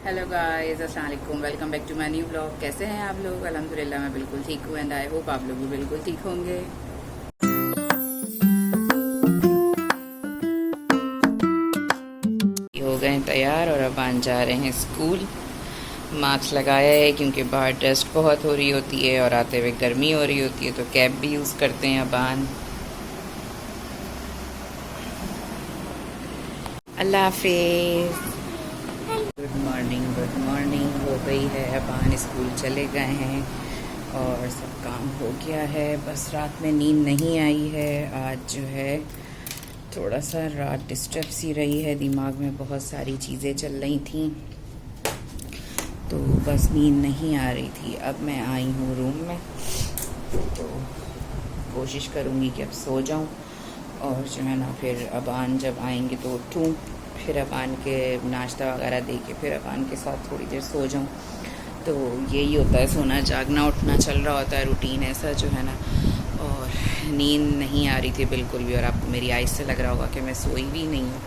Hello guys, अस्सलाम वालेकुम। Welcome back to my new blog. कैसे हैं आप लोग? अल्हम्दुलिल्लाह मैं बिल्कुल ठीक हूँ एंड आई होप आप लोग भी बिल्कुल ठीक होंगे। हो गए हैं तैयार और अब आन जा रहे हैं स्कूल। मास्क लगाया है क्योंकि बाहर डस्ट बहुत हो रही होती है और आते हुए गर्मी हो रही होती है, तो कैप भी यूज़ करते हैं अबान। अल्लाह हाफिज़। Good morning, good morning. हो गई है, अबान स्कूल चले गए हैं और सब काम हो गया है। बस रात में नींद नहीं आई है। आज जो है थोड़ा सा रात डिस्टर्ब सी रही है, दिमाग में बहुत सारी चीज़ें चल रही थी, तो बस नींद नहीं आ रही थी। अब मैं आई हूँ रूम में, तो कोशिश करूँगी कि अब सो जाऊँ और जो है ना फिर अबान जब आएंगे तो उठूँ, फिर अबान के नाश्ता वगैरह दे के फिर अबान के साथ थोड़ी देर सो जाऊँ। तो यही होता है, सोना जागना उठना चल रहा होता है, रूटीन ऐसा जो है ना। और नींद नहीं आ रही थी बिल्कुल भी, और आपको मेरी आइज़ से लग रहा होगा कि मैं सोई भी नहीं हूँ।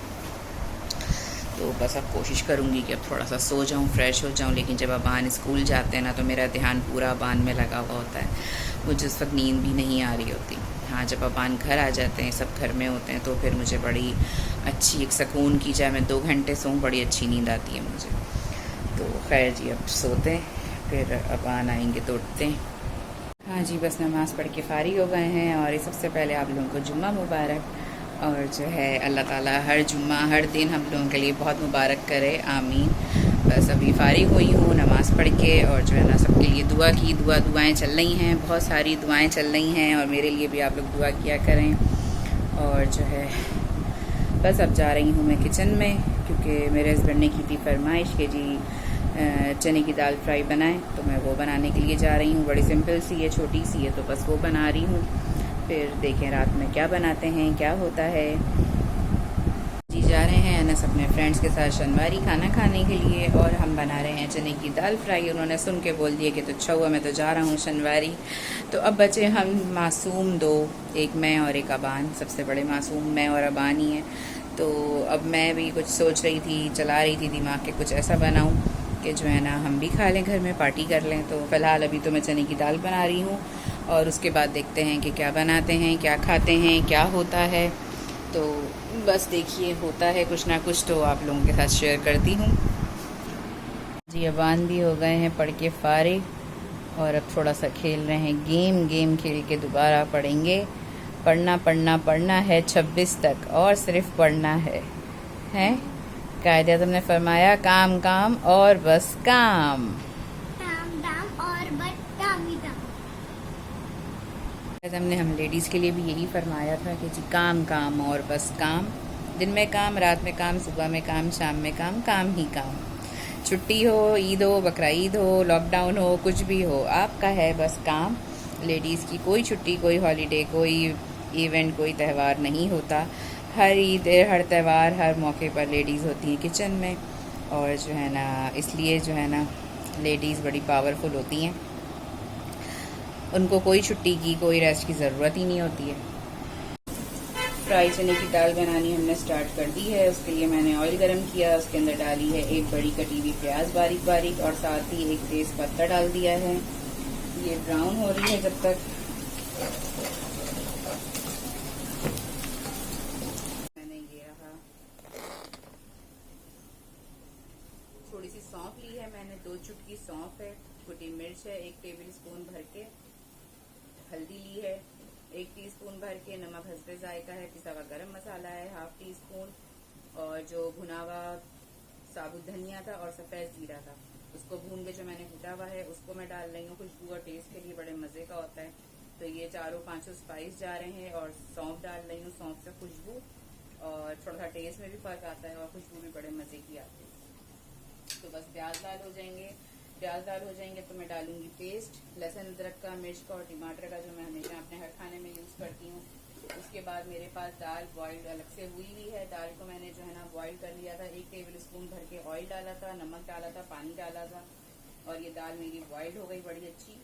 तो बस अब कोशिश करूँगी कि अब थोड़ा सा सो जाऊँ, फ्रेश हो जाऊँ। लेकिन जब अबान स्कूल जाते हैं ना, तो मेरा ध्यान पूरा अबान में लगा हुआ होता है, मुझे उस वक्त नींद भी नहीं आ रही होती। हाँ, जब अबान घर आ जाते हैं, सब घर में होते हैं, तो फिर मुझे बड़ी अच्छी एक सुकून की, चाहे मैं 2 घंटे सोऊँ, बड़ी अच्छी नींद आती है मुझे। तो खैर जी, अब सोते हैं, फिर अबान आएंगे तो उठते हैं। हाँ जी, बस नमाज़ पढ़ के फ़ारिग हो गए हैं। और सबसे पहले आप लोगों को जुम्मा मुबारक। और जो है अल्लाह ताला हर जुम्मा हर दिन हम लोगों के लिए बहुत मुबारक करे, आमीन। बस अभी फ़ारिग हुई हूँ नमाज़ पढ़ के, और जो है ना सबके लिए दुआएं चल रही हैं, बहुत सारी दुआएं चल रही हैं, और मेरे लिए भी आप लोग दुआ किया करें। और जो है बस अब जा रही हूँ मैं किचन में, क्योंकि मेरे हस्बैंड ने की थी फरमाइश कि जी चने की दाल फ्राई बनाएं, तो मैं वो बनाने के लिए जा रही हूँ। बड़ी सिंपल सी है, छोटी सी है, तो बस वो बना रही हूँ। फिर देखें रात में क्या बनाते हैं, क्या होता है। जी जा रहे हैं अनस अपने फ्रेंड्स के साथ शनवारी खाना खाने के लिए, और हम बना रहे हैं चने की दाल फ्राई। उन्होंने सुन के बोल दिया कि तो अच्छा हुआ, मैं तो जा रहा हूँ शनवारी। तो अब बचे हम मासूम दो, एक मैं और एक अबान। सबसे बड़े मासूम मैं और अबान ही हैं। तो अब मैं भी कुछ सोच रही थी, चला रही थी दिमाग के, कुछ ऐसा बनाऊँ कि जो है ना हम भी खा लें, घर में पार्टी कर लें। तो फ़िलहाल अभी तो मैं चने की दाल बना रही हूँ, और उसके बाद देखते हैं कि क्या बनाते हैं, क्या खाते हैं, क्या होता है। तो बस देखिए, होता है कुछ ना कुछ, तो आप लोगों के साथ शेयर करती हूँ। जी अबान भी हो गए हैं पढ़ के फारिग, और अब थोड़ा सा खेल रहे हैं गेम। गेम खेल के दोबारा पढ़ेंगे। पढ़ना पढ़ना पढ़ना है 26 तक, और सिर्फ पढ़ना है। हैं? कायदे आज़म ने फरमाया, काम काम और बस काम। दाम दाम और बट दामी दाम। कायदे आज़म ने हम लेडीज़ के लिए भी यही फरमाया था कि जी काम काम और बस काम। दिन में काम, रात में काम, सुबह में काम, शाम में काम, काम ही काम। छुट्टी हो, ईद हो, बकरा ईद हो, लॉकडाउन हो, कुछ भी हो, आपका है बस काम। लेडीज़ की कोई छुट्टी, कोई हॉलीडे, कोई इवेंट, कोई त्यौहार नहीं होता। हर ईद, हर त्यौहार, हर मौके पर लेडीज़ होती हैं किचन में। और जो है ना इसलिए जो है ना लेडीज़ बड़ी पावरफुल होती हैं, उनको कोई छुट्टी की, कोई रेस्ट की ज़रूरत ही नहीं होती है। फ्राई चने की दाल बनानी हमने स्टार्ट कर दी है। उसके लिए मैंने ऑयल गरम किया, उसके अंदर डाली है एक बड़ी कटी हुई प्याज बारीक बारीक, और साथ ही एक तेज पत्ता डाल दिया है। ये ब्राउन हो रही है जब तक। मैंने ये रहा, थोड़ी सी सौंफ ली है मैंने, 2 चुटकी सौंफ है, छोटी मिर्च है 1 टेबल स्पून भर के, हल्दी ली है 1 टीस्पून भर के, नमक हस्बे जायका है, पिसा हुआ गरम मसाला है 1/2 टीस्पून, और जो भुना हुआ साबुत धनिया था और सफ़ेद जीरा था, उसको भून के जो मैंने कूटा हुआ है उसको मैं डाल रही हूँ। खुशबू और टेस्ट के लिए बड़े मज़े का होता है। तो ये 4-5 स्पाइस जा रहे हैं, और सौंफ डाल रही हूँ। सौंफ से खुशबू और थोड़ा सा टेस्ट में भी फ़र्क आता है, और खुशबू भी बड़े मज़े की आती है। तो बस प्याज लाल हो जाएंगे। प्याज लाल हो जाएंगे तो मैं डालूंगी पेस्ट लहसुन अदरक का, मिर्च का और टमाटर का, जो मैं हमेशा अपने हर खाने में यूज़ करती हूँ। उसके बाद मेरे पास दाल बॉइल्ड अलग से हुई हुई है। दाल को मैंने जो है ना बॉइल कर लिया था, 1 टेबल स्पून भर के ऑयल डाला था, नमक डाला था, पानी डाला था, और ये दाल मेरी बॉइल्ड हो गई बड़ी अच्छी।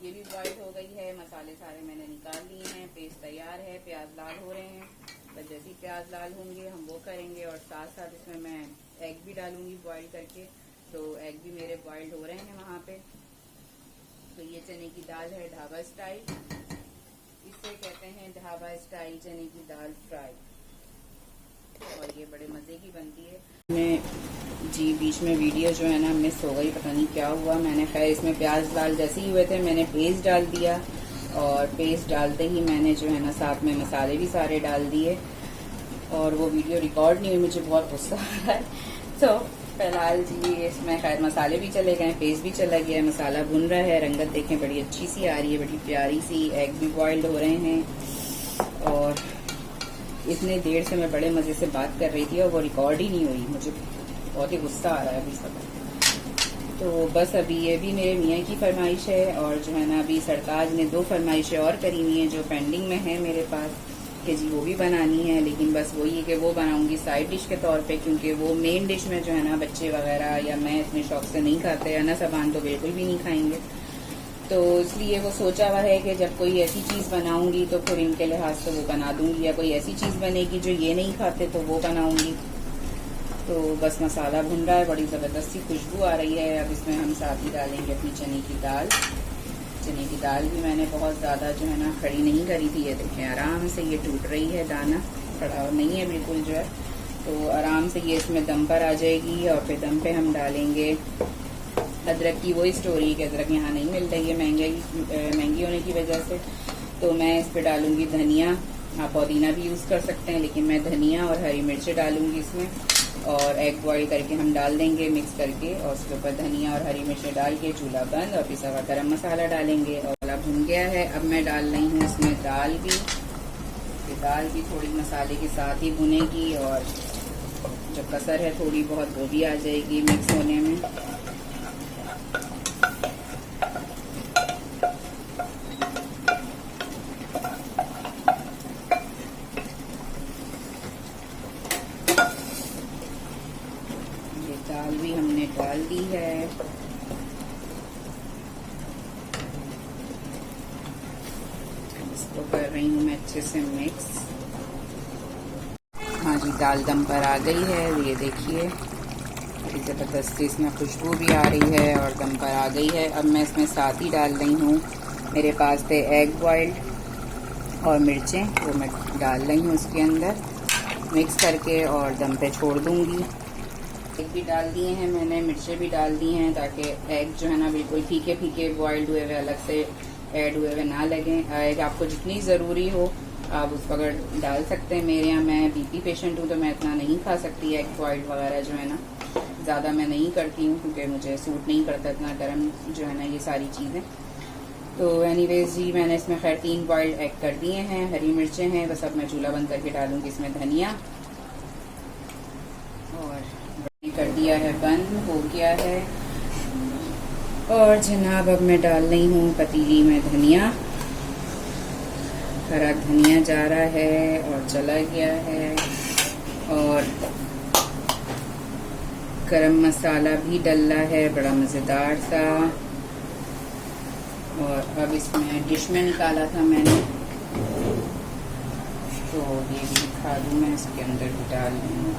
ये भी बॉइल्ड हो गई है। मसाले सारे मैंने निकाल लिए हैं, पेस्ट तैयार है। प्याज लाल हो रहे हैं, बस जैसे ही प्याज लाल होंगे हम वो करेंगे। और साथ साथ इसमें मैं एग भी डालूंगी बॉईल करके। तो एग भी मेरे बॉइल्ड हो रहे हैं वहाँ पे। तो ये चने की दाल है ढाबा स्टाइल, इसे कहते हैं ढाबा स्टाइल चने की दाल फ्राई, और ये बड़े मज़े की बनती है। मैं जी बीच में वीडियो जो है ना मिस हो गई, पता नहीं क्या हुआ। मैंने खैर इसमें प्याज दाल जैसे ही हुए थे मैंने पेस्ट डाल दिया, और पेस्ट डालते ही मैंने जो है ना साथ में मसाले भी सारे डाल दिए, और वो वीडियो रिकॉर्ड नहीं हुई। मुझे बहुत गुस्सा आ रहा है। तो फिलहाल जी इसमें खैर मसाले भी चले गए, पेस्ट भी चला गया, मसाला भुन रहा है, रंगत देखें बड़ी अच्छी सी आ रही है, बड़ी प्यारी सी। एग भी बॉइल्ड हो रहे हैं, और इतने देर से मैं बड़े मज़े से बात कर रही थी और वो रिकॉर्ड ही नहीं हुई। मुझे बहुत ही गुस्सा आ रहा है अभी सब। तो बस अभी ये भी मेरे मियाँ की फरमाइश है, और जो है ना अभी सरताज ने 2 फरमाइशें और करी हुई हैं जो पेंडिंग में है मेरे पास, कि जी वो भी बनानी है। लेकिन बस वही है कि वो बनाऊंगी साइड डिश के तौर पे, क्योंकि वो मेन डिश में जो है ना बच्चे वगैरह या मैं इतने शौक से नहीं खाते, अना साबान तो बिल्कुल भी नहीं खाएंगे। तो इसलिए वो सोचा हुआ है कि जब कोई ऐसी चीज़ बनाऊंगी तो फिर इनके लिहाज से वो बना दूंगी, या कोई ऐसी चीज़ बनेगी जो ये नहीं खाते तो वो बनाऊंगी। तो बस मसाला भुन रहा है, बड़ी ज़बरदस्त सी खुशबू आ रही है। अब इसमें हम साथ ही डालेंगे अपनी चने की दाल। चने की दाल भी मैंने बहुत ज़्यादा जो है ना खड़ी नहीं करी थी, ये देखें आराम से ये टूट रही है, दाना खड़ा नहीं है बिल्कुल जो है। तो आराम से ये इसमें दम पर आ जाएगी, और फिर दम पे हम डालेंगे अदरक की। वही स्टोरी कि अदरक यहाँ नहीं मिल रही है महंगी होने की वजह से। तो मैं इस पर डालूंगी धनिया, आप पुदीना भी यूज़ कर सकते हैं, लेकिन मैं धनिया और हरी मिर्चें डालूंगी इसमें। और एग बॉईल करके हम डाल देंगे मिक्स करके, और उसके ऊपर धनिया और हरी मिर्चें डाल के चूल्हा बंद, और पिसा हुआ गरम मसाला डालेंगे। और मसाला भुन गया है, अब मैं डाल रही हूँ इसमें दाल भी। दाल भी थोड़ी मसाले के साथ ही भुनेगी, और जो कसर है थोड़ी बहुत वो भी आ जाएगी मिक्स होने में। दाल भी हमने डाल दी है, इसको कर रही हूँ मैं अच्छे से मिक्स। हाँ जी दाल दम पर आ गई है, ये देखिए बड़ी ज़बरदस्ती इसमें खुशबू भी आ रही है और दम पर आ गई है। अब मैं इसमें साथ ही डाल रही हूँ, मेरे पास थे एग बॉइल्ड और मिर्चें, वो मैं डाल रही हूँ उसके अंदर मिक्स करके, और दम पे छोड़ दूँगी। एग भी डाल दिए हैं मैंने, मिर्चें भी डाल दी हैं, ताकि एग जो है ना बिल्कुल फीके फीके बॉइल्ड हुए हुए अलग से ऐड हुए हुए ना लगें। एग आपको जितनी ज़रूरी हो आप उस वक्त डाल सकते हैं। मेरे यहाँ मैं बीपी पेशेंट हूँ तो मैं इतना नहीं खा सकती एग बॉइल्ड वगैरह जो है ना, ज़्यादा मैं नहीं करती हूँ क्योंकि मुझे सूट नहीं करता इतना गर्म जो है ना ये सारी चीज़ें। तो एनीवेज जी मैंने इसमें खैर 3 बॉइल्ड एग कर दिए हैं, हरी मिर्चें हैं, बस अब मैं चूल्हा बंद करके डालूँगी इसमें धनिया, और कर दिया है बंद, हो गया है। और जनाब अब मैं डाल रही हूँ पतीली में धनिया, हरा धनिया जा रहा है और चला गया है, और गरम मसाला भी डला है बड़ा मज़ेदार सा। और अब इसमें डिश में निकाला था मैंने, तो ये भी दिखा दूँ मैं, इसके अंदर भी डाल दूँ।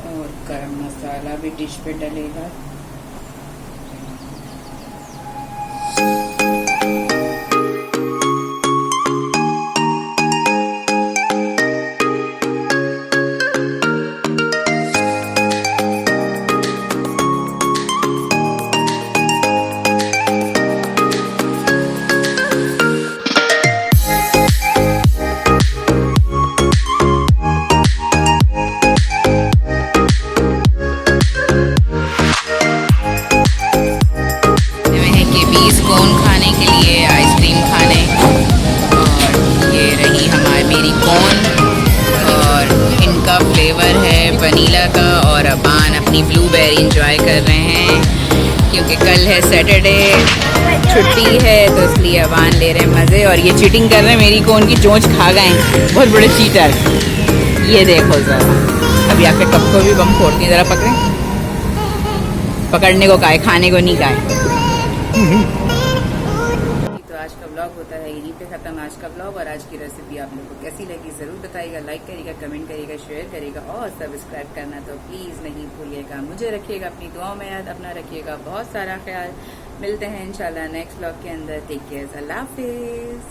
और गरम मसाला भी डिश पे डलेगा। कोन खाने के लिए, आइसक्रीम खाने, और ये रही मेरी कोन, और इनका फ्लेवर है वनीला का, और अबान अपनी ब्लूबेरी एंजॉय कर रहे हैं क्योंकि कल है सैटरडे, छुट्टी है, तो इसलिए अबान ले रहे हैं मज़े। और ये चीटिंग कर रहे हैं, मेरी कोन की चोंच खा गए, बहुत बड़े चीटर। ये देखो ज़रा, अभी आपके कप को भी बम फोड़ती, ज़रा पकड़ें, पकड़ने को कहा है, खाने को नहीं कहा है। तो आज का व्लॉग होता है यहीं पे खत्म। आज का व्लॉग और आज की रेसिपी आप लोग को कैसी लगी जरूर बताइएगा, लाइक करिएगा, कमेंट करिएगा, शेयर करिएगा और सब्सक्राइब करना तो प्लीज नहीं भूलिएगा। मुझे रखिएगा अपनी दुआओं में याद, अपना रखिएगा बहुत सारा ख्याल। मिलते हैं इंशाल्लाह नेक्स्ट व्लॉग के अंदर। टेक केयर, अल्लाह हाफिज।